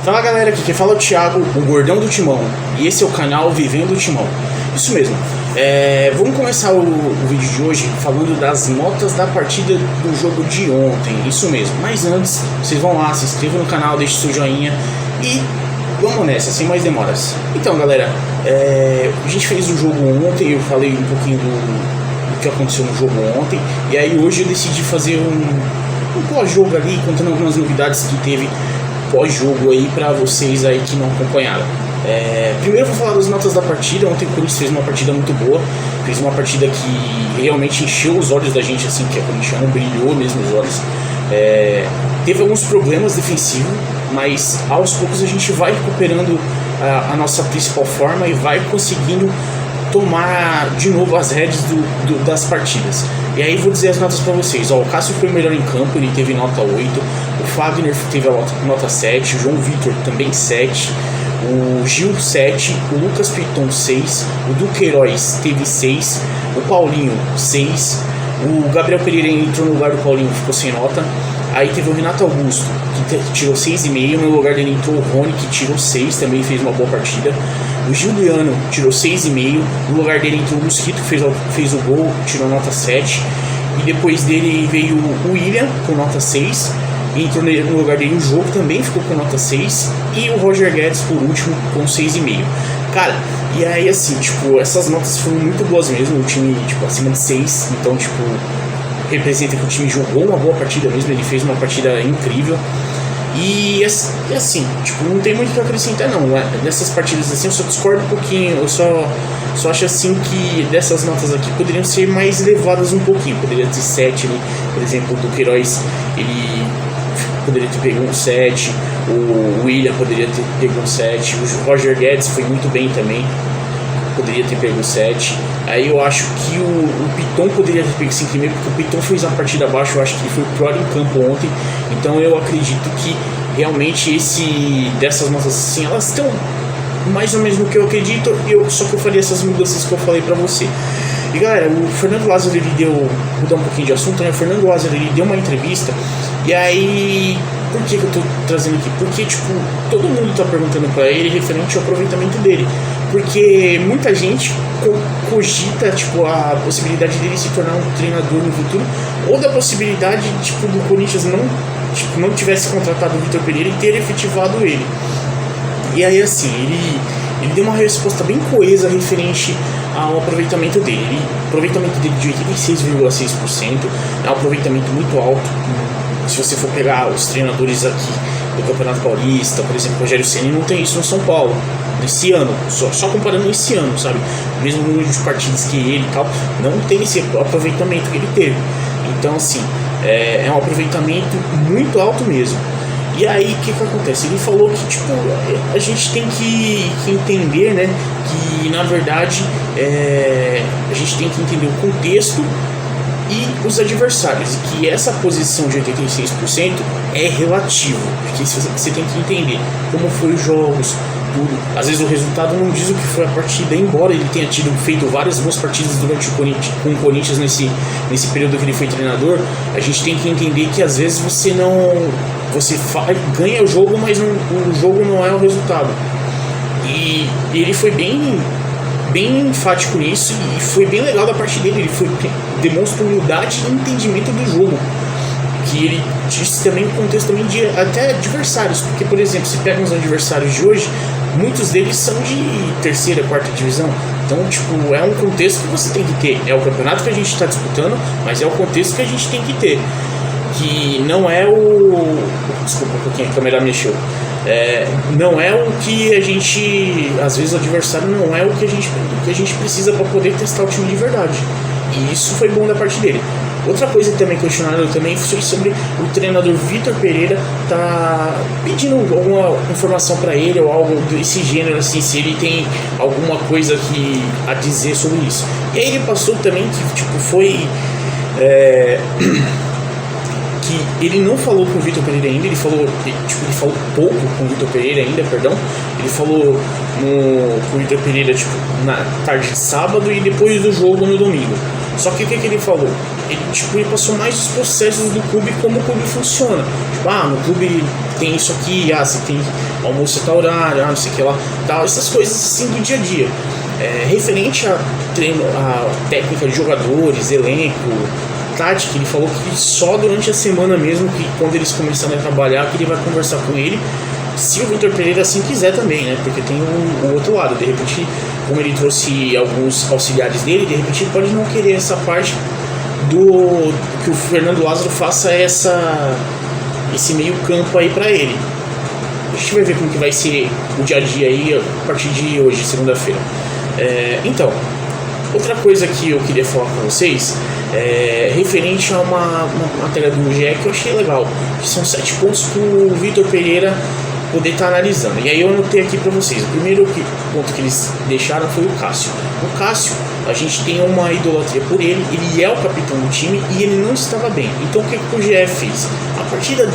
Fala galera, aqui quem fala é o Thiago, o gordão do Timão, e esse é o canal Vivendo o Timão. Isso mesmo, vamos começar o vídeo de hoje falando das notas da partida do jogo de ontem, isso mesmo. Mas antes, vocês vão lá, se inscrevam no canal, deixem seu joinha e vamos nessa, sem mais demoras. Então galera, a gente fez o jogo ontem, eu falei um pouquinho do que aconteceu no jogo ontem, e aí hoje eu decidi fazer um pós-jogo ali, contando algumas novidades que teve pós-jogo aí pra vocês aí que não acompanharam. Primeiro eu vou falar das notas da partida. Ontem o Corinthians fez uma partida muito boa, fez uma partida que realmente encheu os olhos da gente, assim, que a corintiana brilhou mesmo os olhos. Teve alguns problemas defensivos, mas aos poucos a gente vai recuperando a nossa principal forma e vai conseguindo tomar de novo as rédeas das partidas. E aí vou dizer as notas para vocês. O Cássio foi o melhor em campo, ele teve nota 8, o Fagner teve a nota 7, o João Vitor também 7, o Gil 7, o Lucas Piton 6, o Duqueiroz teve 6, o Paulinho 6, o Gabriel Pereira entrou no lugar do Paulinho, ficou sem nota. Aí teve o Renato Augusto, que tirou 6,5, no lugar dele entrou o Rony, que tirou 6, também fez uma boa partida. O Juliano tirou 6,5, no lugar dele entrou o Mosquito, que fez o gol, tirou nota 7. E depois dele veio o William, com nota 6. E entrou no lugar dele o Jogo, também ficou com nota 6. E o Roger Guedes, por último, com 6,5. Cara, e aí assim, tipo, essas notas foram muito boas mesmo, o time, tipo, acima de 6. Então, tipo, representa que o time jogou uma boa partida mesmo, ele fez uma partida incrível. E assim, tipo, não tem muito o que acrescentar não, né? Nessas partidas assim eu só discordo um pouquinho, eu só acho assim que dessas notas aqui poderiam ser mais elevadas um pouquinho, poderia ter 7 ali, por exemplo, o Duqueiroz, ele poderia ter pego um 7, o William poderia ter pego um 7, o Roger Guedes foi muito bem também, poderia ter pego 7. Aí eu acho que o Piton poderia ter pego 5,5, porque o Piton fez uma partida abaixo, eu acho que ele foi o pior em campo ontem. Então eu acredito que realmente dessas notas assim, elas estão mais ou menos no que eu acredito, só que eu faria essas mudanças que eu falei pra você. E galera, o Fernando Lázaro, ele deu, mudar um pouquinho de assunto, né? O Fernando Lázaro, ele deu uma entrevista, e aí, por que eu tô trazendo aqui? Porque, tipo, todo mundo tá perguntando pra ele referente ao aproveitamento dele, porque muita gente cogita, tipo, a possibilidade dele se tornar um treinador no futuro, ou da possibilidade, tipo, do Corinthians não tivesse contratado o Vitor Pereira e ter efetivado ele. E aí, assim, ele deu uma resposta bem coesa referente ao aproveitamento dele. O aproveitamento dele de 86,6% é um aproveitamento muito alto. Se você for pegar os treinadores aqui do Campeonato Paulista, por exemplo, o Rogério Ceni não tem isso no São Paulo, nesse ano, só comparando esse ano, sabe? O mesmo número de partidas que ele e tal, não tem esse aproveitamento que ele teve. Então, assim, é um aproveitamento muito alto mesmo. E aí, o que acontece? Ele falou que, tipo, a gente tem que entender, né, que, na verdade, a gente tem que entender o contexto e os adversários, e que essa posição de 86% é relativo, porque você tem que entender como foi os jogos, tudo. Às vezes o resultado não diz o que foi a partida, embora ele tenha feito várias boas partidas durante com o Corinthians nesse período que ele foi treinador. A gente tem que entender que às vezes você ganha o jogo, mas o jogo não é o resultado. E ele foi bem enfático nisso, e foi bem legal da parte dele. Ele demonstra humildade e entendimento do jogo, que ele disse também no contexto também de até adversários, porque, por exemplo, se pega os adversários de hoje, muitos deles são de terceira, quarta divisão. Então, tipo, é um contexto que você tem que ter. É o campeonato que a gente está disputando, mas é o contexto que a gente tem que ter, que não é desculpa um pouquinho, a câmera mexeu. Não é o que a gente, às vezes o adversário não é o que a gente precisa para poder testar o time de verdade. E isso foi bom da parte dele. Outra coisa que também questionaram também foi sobre o treinador Vitor Pereira tá pedindo alguma informação para ele ou algo desse gênero, assim, se ele tem alguma coisa a dizer sobre isso. E aí ele passou também que, tipo, foi que ele não falou com o Vitor Pereira ainda, ele falou pouco com o Vitor Pereira ainda, perdão. Ele falou com o Vitor Pereira, tipo, na tarde de sábado e depois do jogo no domingo. Só que o que ele falou? Ele passou mais os processos do clube, como o clube funciona. Tipo, no clube tem isso aqui, você tem almoço a tal horário, não sei o que lá, tal, essas coisas assim do dia a dia. Referente a treino, a técnica de jogadores, elenco, tática, ele falou que só durante a semana mesmo, que quando eles começarem a trabalhar, que ele vai conversar com ele, se o Vitor Pereira assim quiser também, né? Porque tem o outro lado, de repente, como ele trouxe alguns auxiliares dele, de repente ele pode não querer essa parte do que o Fernando Lázaro faça esse meio campo aí pra ele. A gente vai ver como que vai ser o dia a dia aí a partir de hoje, segunda-feira. Então, outra coisa que eu queria falar com vocês referente a uma matéria do GE que eu achei legal, que são 7 pontos para o Vitor Pereira poder estar analisando. E aí eu anotei aqui para vocês. O primeiro ponto que eles deixaram foi o Cássio. O Cássio, a gente tem uma idolatria por ele, ele é o capitão do time e ele não estava bem. Então o que o GE fez? A partida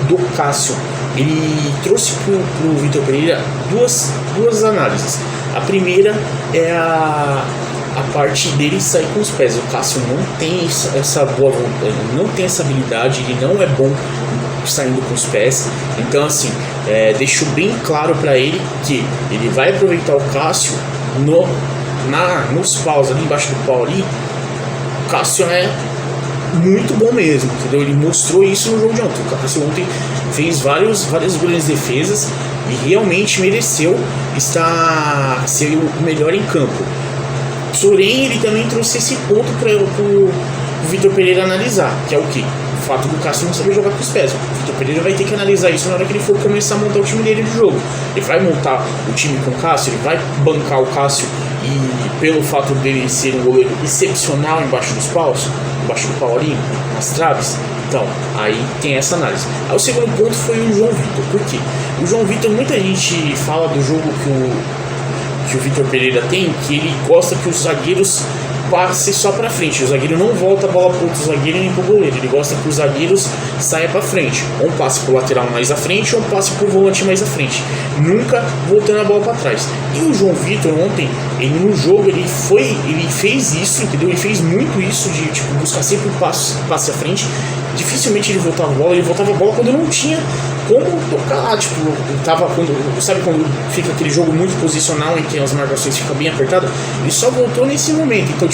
do Cássio, ele trouxe para o Vitor Pereira duas análises. A primeira é a parte dele sair com os pés. O Cássio não tem essa boa vontade, não tem essa habilidade, ele não é bom saindo com os pés. Então assim, deixou bem claro para ele que ele vai aproveitar o Cássio nos paus, ali embaixo do pau ali. O Cássio é muito bom mesmo, entendeu? Ele mostrou isso no jogo de ontem. O Cássio ontem fez várias grandes defesas e realmente mereceu ser o melhor em campo. Porém, ele também trouxe esse ponto para o Vitor Pereira analisar, que é o quê? O fato do Cássio não saber jogar com os pés. O Vitor Pereira vai ter que analisar isso na hora que ele for começar a montar o time dele de jogo. Ele vai montar o time com o Cássio, ele vai bancar o Cássio e pelo fato dele ser um goleiro excepcional embaixo dos paus, embaixo do pau ali, nas traves. Então, aí tem essa análise. Aí o segundo ponto foi o João Vitor. Por quê? O João Vitor, muita gente fala do jogo que o Vitor Pereira tem, que ele gosta que os zagueiros passem só pra frente. O zagueiro não volta a bola pro outro zagueiro nem pro goleiro. Ele gosta que os zagueiros saiam pra frente. Ou passe pro lateral mais à frente, ou passe pro volante mais à frente. Nunca voltando a bola pra trás. E o João Vitor ontem, no jogo, ele fez isso, entendeu? Ele fez muito isso de buscar sempre um passe à frente. Dificilmente ele voltava a bola quando não tinha como tocar, sabe quando fica aquele jogo muito posicional em que as marcações ficam bem apertadas? Ele só voltou nesse momento, então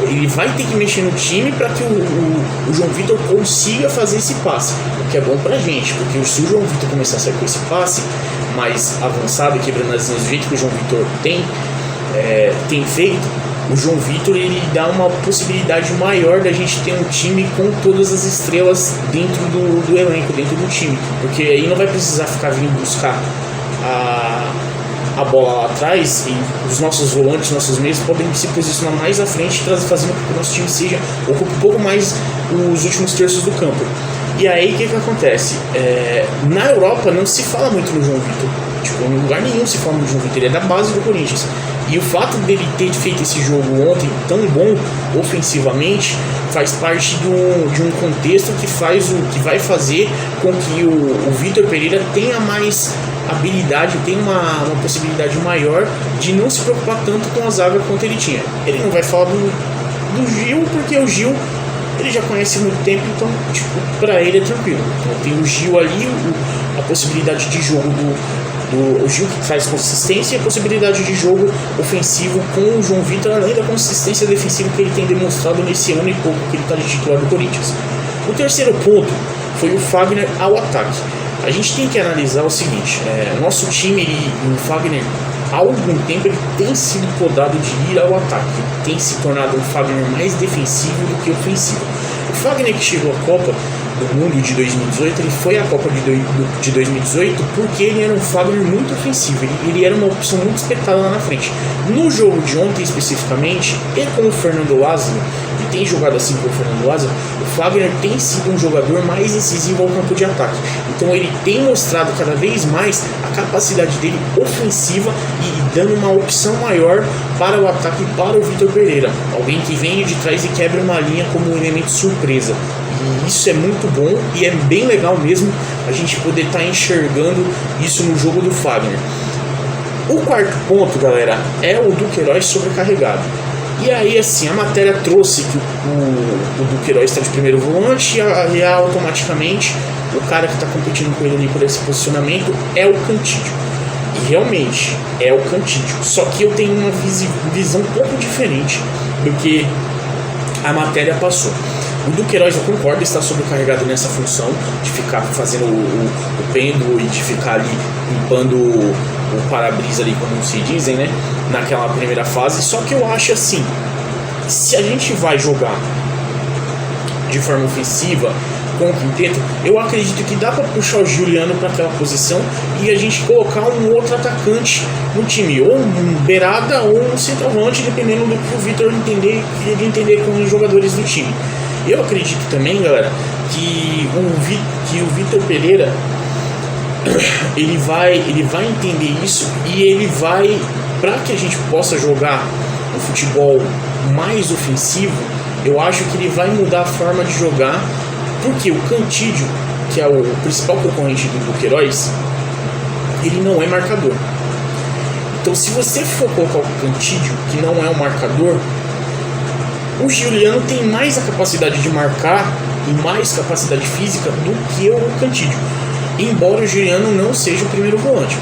ele vai ter que mexer no time para que o João Vitor consiga fazer esse passe, o que é bom pra gente, porque se o João Vitor começar a sair com esse passe mais avançado e quebrando as linhas do jeito que o João Vitor tem feito, o João Vitor ele dá uma possibilidade maior da gente ter um time com todas as estrelas dentro do elenco, dentro do time, porque aí não vai precisar ficar vindo buscar a bola lá atrás e os nossos volantes, nossos meios podem se posicionar mais à frente, fazendo com que o nosso time ocupe um pouco mais os últimos terços do campo. E aí o que acontece? Na Europa não se fala muito no João Vitor, em lugar nenhum se fala no João Vitor, ele é da base do Corinthians. E o fato dele ter feito esse jogo ontem tão bom ofensivamente faz parte de um contexto que vai fazer com que o Vitor Pereira tenha mais habilidade, tenha uma possibilidade maior de não se preocupar tanto com a zaga quanto ele tinha. Ele não vai falar do Gil, porque o Gil ele já conhece há muito tempo, então pra ele é tranquilo. Então tem o Gil ali, a possibilidade de jogo do Gil, que traz consistência, e a possibilidade de jogo ofensivo com o João Vitor, além da consistência defensiva que ele tem demonstrado nesse ano e pouco que ele está de titular do Corinthians. O terceiro ponto foi o Fagner ao ataque. A gente tem que analisar o seguinte, nosso time, o Fagner, há algum tempo ele tem sido podado de ir ao ataque, ele tem se tornado um Fagner mais defensivo do que ofensivo. O Fagner que chegou à Copa do Mundo de 2018, ele foi à Copa de 2018 porque ele era um Fagner muito ofensivo, ele era uma opção muito espetada lá na frente. No jogo de ontem especificamente, e com o Fernando Lázaro, e tem jogado assim com o Fernando Lázaro, o Fagner tem sido um jogador mais decisivo ao campo de ataque. Então ele tem mostrado cada vez mais a capacidade dele ofensiva e dando uma opção maior para o ataque para o Vitor Pereira, alguém que vem de trás e quebra uma linha como um elemento surpresa. E isso é muito bom e é bem legal mesmo a gente poder estar enxergando isso no jogo do Fagner. O quarto ponto, galera, é o Duqueiroz sobrecarregado. E aí, assim, a matéria trouxe que o Duqueiroz está de primeiro volante e automaticamente o cara que está competindo com ele ali por esse posicionamento é o Cantídio. E realmente é o Cantídio. Só que eu tenho uma visão um pouco diferente do que a matéria passou. O Duqueiroz, eu concordo, está sobrecarregado nessa função de ficar fazendo o pêndulo e de ficar ali limpando o para-brisa ali, como se dizem, né? Naquela primeira fase. Só que eu acho assim, se a gente vai jogar de forma ofensiva com o quinteto, eu acredito que dá para puxar o Juliano para aquela posição e a gente colocar um outro atacante no time, ou um beirada ou um centroavante, dependendo do que o Vitor entender com os jogadores do time. Eu acredito também, galera, que o Vitor Pereira ele vai entender isso e ele vai, para que a gente possa jogar um futebol mais ofensivo, eu acho que ele vai mudar a forma de jogar, porque o Cantídio, que é o principal concorrente do Duqueiroz, ele não é marcador. Então, se você for colocar o Cantídio, que não é um marcador, o Juliano tem mais a capacidade de marcar e mais capacidade física do que o Cantídio. Embora o Juliano não seja o primeiro volante.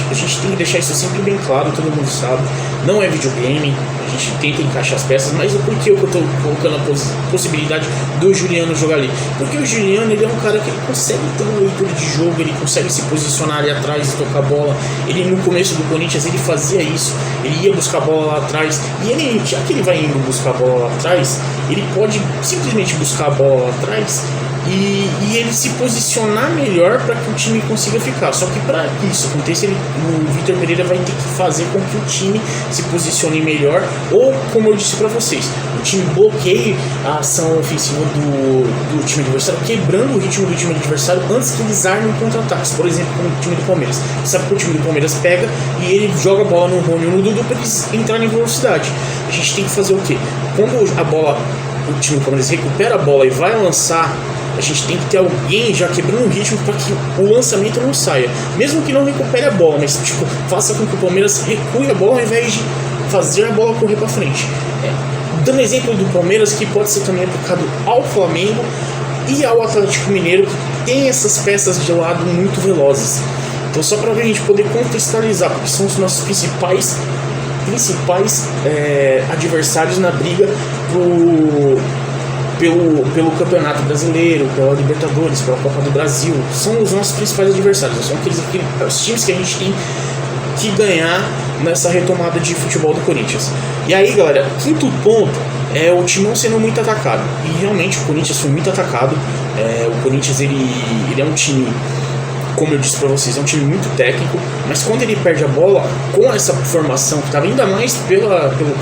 A gente tem que deixar isso sempre bem claro, todo mundo sabe. Não é videogame, a gente tenta encaixar as peças, mas por que eu estou colocando a possibilidade do Juliano jogar ali? Porque o Juliano, ele é um cara que ele consegue ter uma leitura de jogo, ele consegue se posicionar ali atrás e tocar a bola. Ele, no começo do Corinthians, ele fazia isso, ele ia buscar a bola lá atrás, e ele, já que ele vai indo buscar a bola lá atrás, ele pode simplesmente buscar a bola lá atrás e ele se posicionar melhor para que o time consiga ficar. Só que para que isso aconteça, o Vitor Pereira vai ter que fazer com que o time se posicione melhor, ou, como eu disse para vocês, o time bloqueie a ação ofensiva do time adversário, quebrando o ritmo do time adversário antes que eles armem contra-ataques. Por exemplo, como o time do Palmeiras. Você sabe que o time do Palmeiras pega e ele joga a bola no Rony ou no Dudu para eles entrarem em velocidade. A gente tem que fazer o quê? Quando o time do Palmeiras recupera a bola e vai lançar, a gente tem que ter alguém já quebrando o ritmo para que o lançamento não saia. Mesmo que não recupere a bola, mas faça com que o Palmeiras recue a bola ao invés de fazer a bola correr para frente. Dando exemplo do Palmeiras, que pode ser também aplicado ao Flamengo e ao Atlético Mineiro, que tem essas peças de lado muito velozes. Então, só para a gente poder contextualizar, porque são os nossos principais adversários na briga pelo Campeonato Brasileiro, pela Libertadores, pela Copa do Brasil. São os nossos principais adversários, são os times que a gente tem que ganhar nessa retomada de futebol do Corinthians. E aí, galera, quinto ponto é o Timão sendo muito atacado. E realmente o Corinthians foi muito atacado. O Corinthians ele é um time, como eu disse pra vocês, é um time muito técnico, mas quando ele perde a bola, com essa formação que estava ainda mais pelo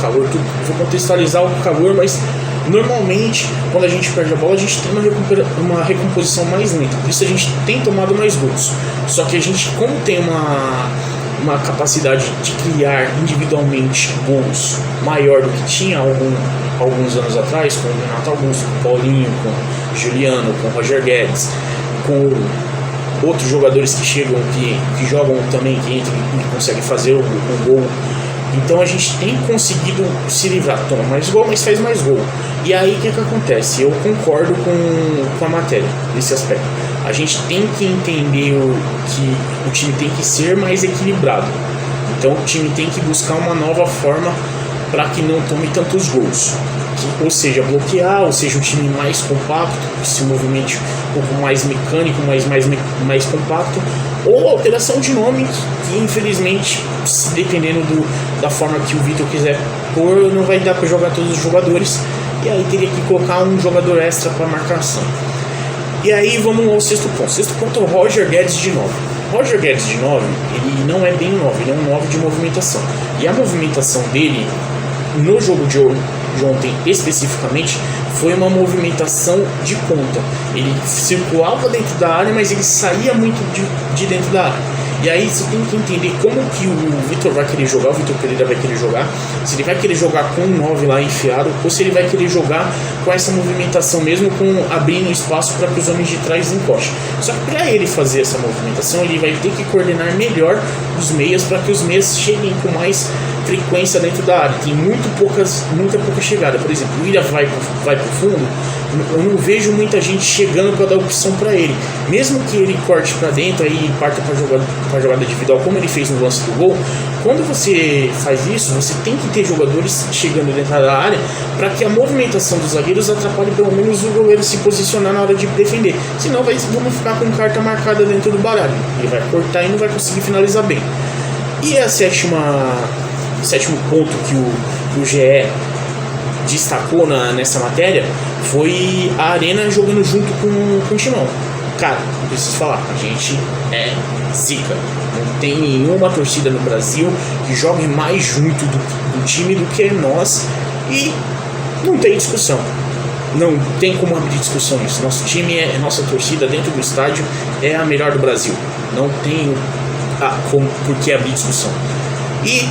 calor, vou contextualizar o calor, mas normalmente quando a gente perde a bola, a gente tem uma recomposição mais lenta, por isso a gente tem tomado mais gols. Só que a gente, como tem uma capacidade de criar individualmente gols maior do que tinha alguns anos atrás, com o Renato Augusto, com o Paulinho, com o Juliano, com o Roger Guedes, com outros jogadores que chegam, que jogam também, que entram e conseguem fazer o gol. Então a gente tem conseguido se livrar, toma mais gol, mas faz mais gol. E aí o que acontece? Eu concordo com a matéria nesse aspecto. A gente tem que entender que o time tem que ser mais equilibrado. Então o time tem que buscar uma nova forma para que não tome tantos gols. Ou seja, bloquear, ou seja, um time mais compacto, que se movimente um pouco mais mecânico, mais compacto, ou alteração de nome, que infelizmente, dependendo da forma que o Vitor quiser pôr, não vai dar para jogar todos os jogadores, e aí teria que colocar um jogador extra para marcação. E aí vamos ao sexto ponto. Sexto ponto é o Roger Guedes de 9. Roger Guedes de 9, ele não é bem 9, ele é um 9 de movimentação. E a movimentação dele, no jogo de ontem especificamente, foi uma movimentação de ponta. Ele circulava dentro da área, mas ele saía muito de dentro da área. E aí você tem que entender como que o Vitor vai querer jogar, o Vitor Pereira vai querer jogar, se ele vai querer jogar com um 9 lá enfiado, ou se ele vai querer jogar com essa movimentação mesmo, com abrindo espaço para que os homens de trás encostem. Só que para ele fazer essa movimentação, ele vai ter que coordenar melhor os meias, para que os meias cheguem com mais frequência dentro da área. Tem muita pouca chegada. Por exemplo, o Willian vai pro fundo, eu não vejo muita gente chegando para dar opção para ele. Mesmo que ele corte para dentro e parta para jogada individual, como ele fez no lance do gol, quando você faz isso, você tem que ter jogadores chegando dentro da área para que a movimentação dos zagueiros atrapalhe pelo menos o goleiro se posicionar na hora de defender. Senão vamos ficar com carta marcada dentro do baralho. Ele vai cortar e não vai conseguir finalizar bem. E o sétimo ponto que o GE destacou nessa matéria foi a Arena jogando junto com o Timão. Cara, não preciso falar, a gente é zica. Não tem nenhuma torcida no Brasil que jogue mais junto do time do que nós, e não tem discussão. Não tem como abrir discussão nisso. Nosso time, nossa torcida dentro do estádio é a melhor do Brasil. Não tem por que abrir discussão. E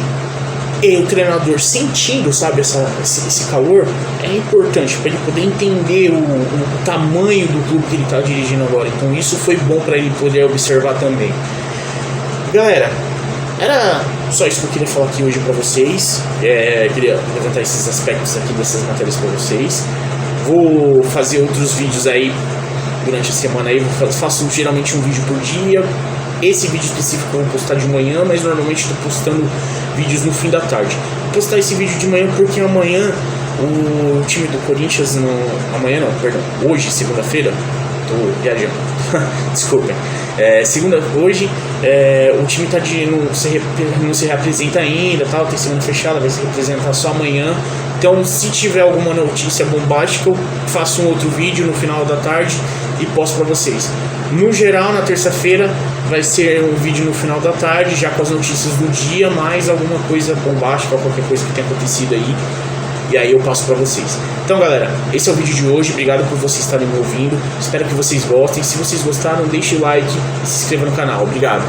o treinador sentindo, sabe, esse calor é importante para ele poder entender o tamanho do clube que ele está dirigindo agora. Então isso foi bom para ele poder observar também. Galera, era só isso que eu queria falar aqui hoje para vocês. Queria levantar esses aspectos aqui dessas matérias para vocês. Vou fazer outros vídeos aí durante a semana aí. Faço geralmente um vídeo por dia. Esse vídeo específico eu vou postar de manhã, mas normalmente estou postando vídeos no fim da tarde. Vou postar esse vídeo de manhã porque amanhã o time do Corinthians, hoje, segunda-feira, estou viajando, desculpem, hoje o time não se reapresenta ainda, tal, tem semana fechada, vai se representar só amanhã. Então, se tiver alguma notícia bombástica, eu faço um outro vídeo no final da tarde e posto para vocês. No geral, na terça-feira vai ser um vídeo no final da tarde, já com as notícias do dia, mais alguma coisa bombástica, qualquer coisa que tenha acontecido aí, e aí eu passo para vocês. Então, galera, esse é o vídeo de hoje. Obrigado por vocês estarem me ouvindo. Espero que vocês gostem. Se vocês gostaram, deixe o like e se inscreva no canal. Obrigado.